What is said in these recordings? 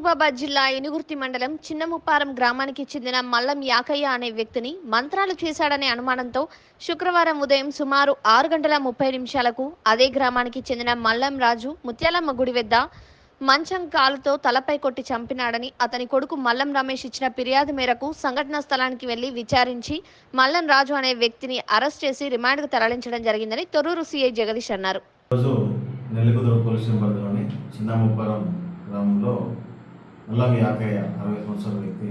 మహబూబాబాద్ జిల్లా ఇనుగుర్తి మండలం చిన్నముప్పారం గ్రామానికి చెందిన మల్లం యాకయ్య అనే వ్యక్తిని మంత్రాలు చేశాడనే అనుమానంతో శుక్రవారం ఉదయం సుమారు 6:30 అదే గ్రామానికి చెందిన మల్లం రాజు ముత్యాలమ్మ గుడి వద్ద మంచం కాలుతో తలపై కొట్టి చంపినాడని అతని కొడుకు మల్లం రమేష్ ఇచ్చిన ఫిర్యాదు మేరకు సంఘటనా స్థలానికి వెళ్లి విచారించి మల్లం రాజు అనే వ్యక్తిని అరెస్ట్ చేసి రిమాండ్కు తరలించడం జరిగిందని తొర్రూరు సీఐ జగదీష్ అన్నారు. నెల్లికుదురు పోలీస్ పరిధిలోని చిన్నముప్పారం గ్రామంలో మల్లం యాకయ్య 60 సంవత్సరాల వ్యక్తి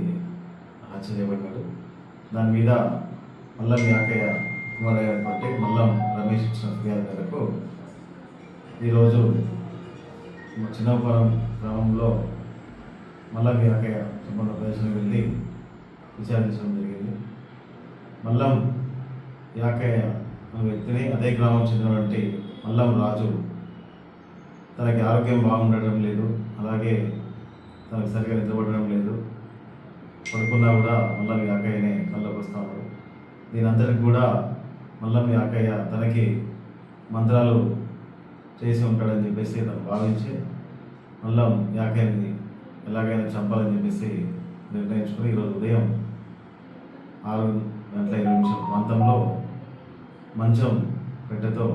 హత్య చేయబడ్డాడు. దాని మీద మల్లం యాకయ్య కుమారైనటువంటి మల్లం రమేష్ ఇచ్చిన ఫిర్యాదు మేరకు ఈరోజు చిన్నముప్పారం గ్రామంలో మల్లం యాకయ్య సంబంధ ప్రదేశానికి వెళ్ళి విచారించడం జరిగింది. మల్లం యాకయ్య అనే వ్యక్తిని అదే గ్రామం చెందినటువంటి మల్లం రాజు తనకి ఆరోగ్యం బాగుండడం లేదు, అలాగే తనకు సరిగా నిద్రపడడం లేదు, పడుకున్నా కూడా మల్లం యాకయ్యనే కళ్ళకు వస్తూ ఉన్నాడు. దీని అంతటికి కూడా మల్లం యాకయ్య తనకి మంత్రాలు చేసి ఉంటాడని చెప్పేసి తను భావించి మల్లం యాకయ్యని ఎలాగైనా చంపాలని చెప్పేసి నిర్ణయించుకుని ఈరోజు ఉదయం 6:20 ప్రాంతంలో మంచం పెట్టెతో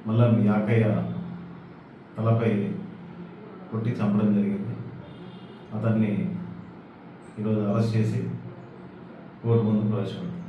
మల్లం యాకయ్య తలపై కొట్టి చంపడం జరిగింది. అతన్ని ఈరోజు అరెస్ట్ చేసి కోర్టు ముందు ప్రవేశపెట్టారు.